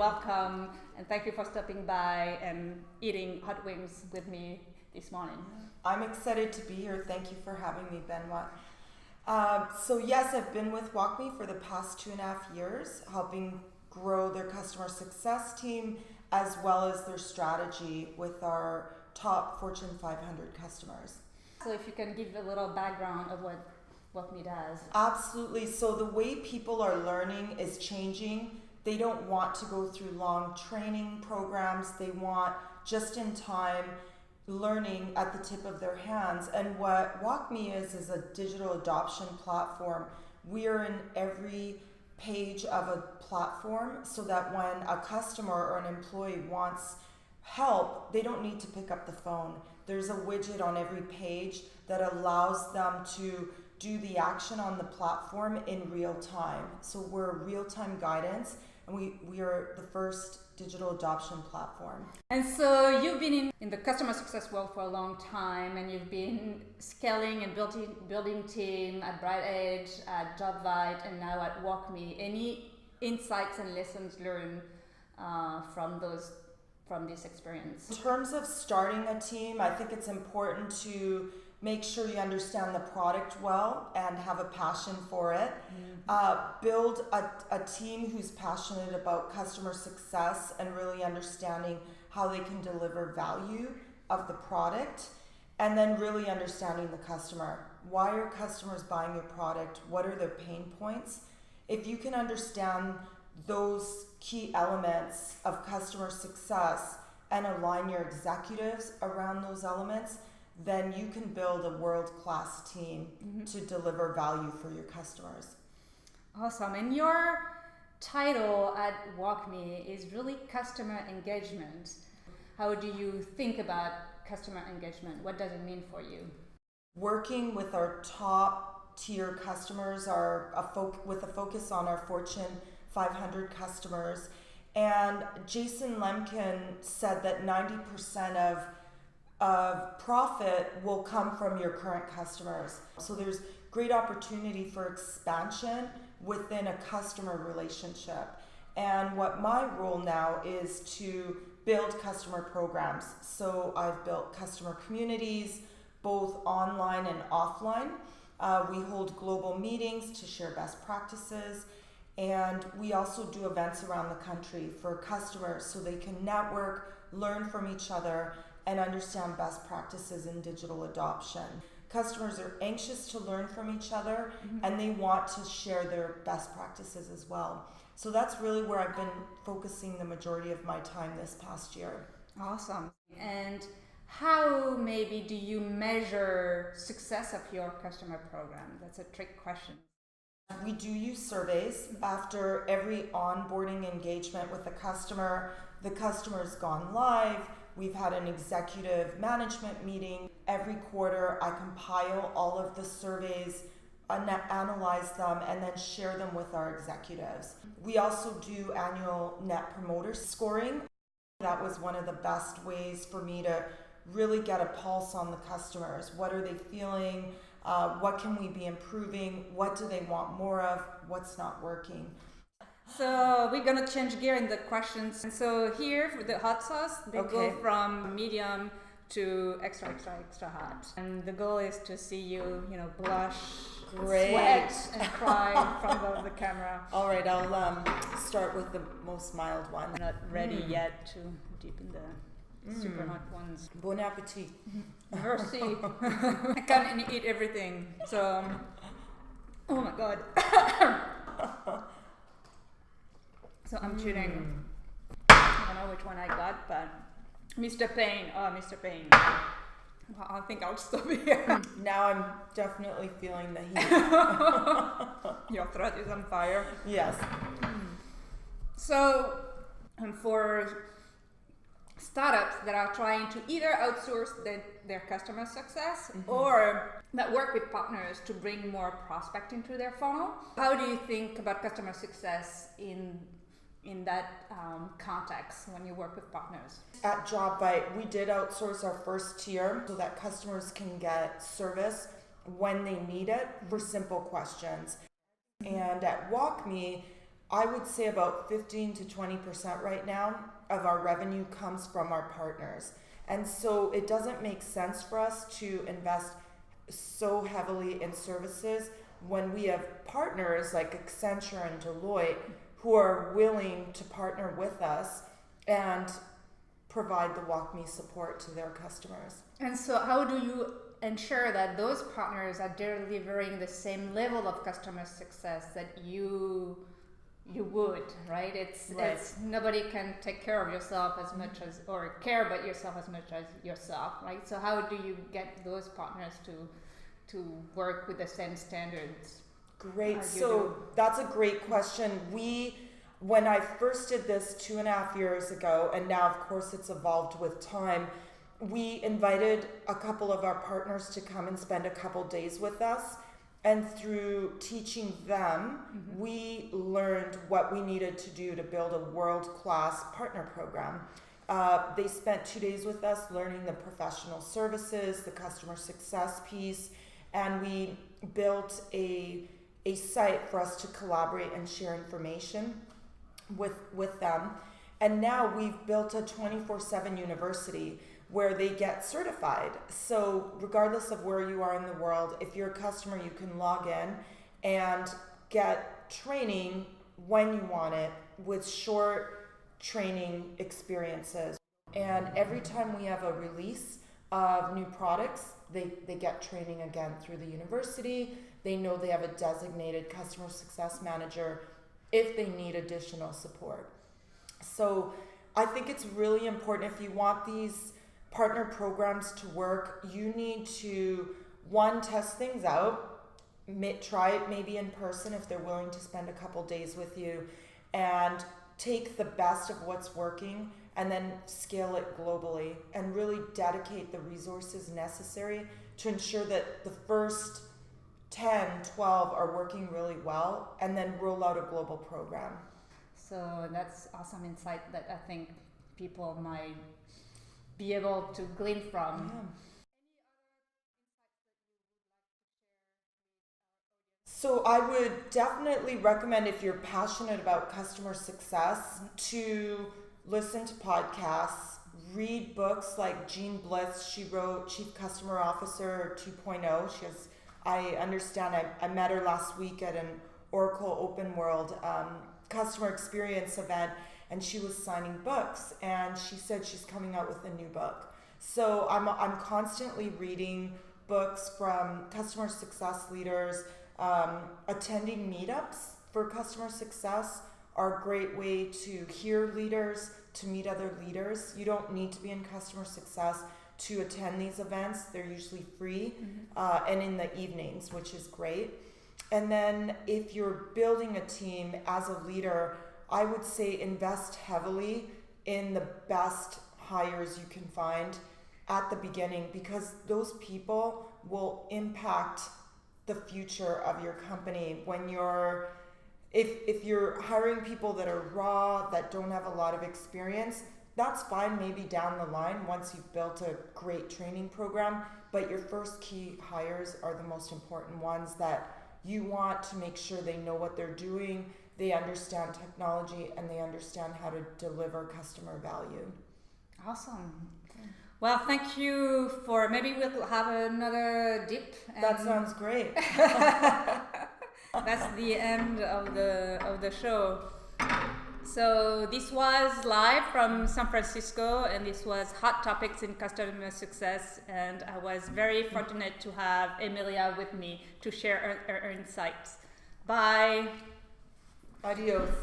welcome, and thank you for stopping by and eating hot wings with me this morning. I'm excited to be here. Thank you for having me, Benoit. So yes, I've been with Walkme for the past 2.5 years, helping grow their customer success team as well as their strategy with our top Fortune 500 customers. So if you can give a little background of what Walkme does. Absolutely. So the way people are learning is changing. They don't want to go through long training programs. They want just-in-time learning at the tip of their hands. And what Walkme is a digital adoption platform. We are in every page of a platform so that when a customer or an employee wants help, they don't need to pick up the phone. There's a widget on every page that allows them to do the action on the platform in real time. So we're real-time guidance, and we are the first digital adoption platform. And so you've been in the customer success world for a long time, and you've been scaling and building team at Bright Edge, at JobVite, and now at Walkme. Any insights and lessons learned from this experience? In terms of starting a team, I think it's important to make sure you understand the product well and have a passion for it. Build a team who's passionate about customer success and really understanding how they can deliver value of the product, and then really understanding the customer. Why are customers buying your product? What are their pain points? If you can understand those key elements of customer success and align your executives around those elements, then you can build a world-class team to deliver value for your customers. Awesome. And your title at Walkme is really customer engagement. How do you think about customer engagement? What does it mean for you? Working with our top-tier customers with a focus on our Fortune 500 customers. And Jason Lemkin said that 90% of profit will come from your current customers. So there's great opportunity for expansion within a customer relationship. And what my role now is to build customer programs. So I've built customer communities, both online and offline. We hold global meetings to share best practices. And we also do events around the country for customers so they can network, learn from each other, and understand best practices in digital adoption. Customers are anxious to learn from each other, and they want to share their best practices as well. So that's really where I've been focusing the majority of my time this past year. Awesome. And how maybe do you measure success of your customer program? That's a trick question. We do use surveys. After every onboarding engagement with the customer's gone live. We've had an executive management meeting. Every quarter, I compile all of the surveys, analyze them, and then share them with our executives. We also do annual Net Promoter Scoring. That was one of the best ways for me to really get a pulse on the customers. What are they feeling? What can we be improving? What do they want more of? What's not working? So we're gonna change gear in the questions. And so here for the hot sauce, they go from medium to extra hot. And the goal is to see you, blush, sweat, and cry in front of the camera. All right, I'll start with the most mild one. I'm not ready yet to dip in the super hot ones. Bon appetit. Merci. I can't eat everything. So, oh my God. So I'm cheating. I don't know which one I got, but Mr. Payne. Oh, Mr. Payne. I think I'll stop here. Now I'm definitely feeling the heat. Your throat is on fire. Yes. So, for startups that are trying to either outsource their customer success or that work with partners to bring more prospect into their funnel, how do you think about customer success in that context when you work with partners? At JobVite, we did outsource our first tier so that customers can get service when they need it for simple questions. And at Walkme, I would say about 15 to 20% right now of our revenue comes from our partners. And so it doesn't make sense for us to invest so heavily in services when we have partners like Accenture and Deloitte who are willing to partner with us and provide the Walkme support to their customers. And so how do you ensure that those partners are delivering the same level of customer success that you would, right? It's nobody can take care of yourself as much as, or care about yourself as much as yourself, right? So how do you get those partners to work with the same standards? Great. So that's a great question. When I first did this 2.5 years ago, and now of course it's evolved with time, we invited a couple of our partners to come and spend a couple days with us. And through teaching them, we learned what we needed to do to build a world-class partner program. They spent 2 days with us learning the professional services, the customer success piece, and we built a site for us to collaborate and share information with them. And now we've built a 24/7 university where they get certified. So regardless of where you are in the world, if you're a customer, you can log in and get training when you want it with short training experiences. And every time we have a release of new products, they get training again through the university. They know they have a designated customer success manager if they need additional support. So I think it's really important, if you want these partner programs to work, you need to, one, test things out, try it maybe in person if they're willing to spend a couple days with you, and take the best of what's working and then scale it globally and really dedicate the resources necessary to ensure that the first 10, 12 are working really well, and then roll out a global program. So that's awesome insight that I think people might be able to glean from. Yeah. So I would definitely recommend, if you're passionate about customer success, to listen to podcasts, read books like Jean Bliss. She wrote Chief Customer Officer 2.0. I understand, I met her last week at an Oracle Open World customer experience event, and she was signing books, and she said she's coming out with a new book. So I'm constantly reading books from customer success leaders. Attending meetups for customer success are a great way to hear leaders, to meet other leaders. You don't need to be in customer success to attend these events. They're usually free, and in the evenings, which is great. And then if you're building a team as a leader, I would say invest heavily in the best hires you can find at the beginning, because those people will impact the future of your company. If you're hiring people that are raw, that don't have a lot of experience, that's fine maybe down the line once you've built a great training program, but your first key hires are the most important ones that you want to make sure they know what they're doing, they understand technology, and they understand how to deliver customer value. Awesome. Well, thank you for, maybe we'll have another dip. That sounds great. That's the end of the show. So this was live from San Francisco, and this was Hot Topics in Customer Success, and I was very fortunate to have Emilia with me to share her insights. Bye. Adios.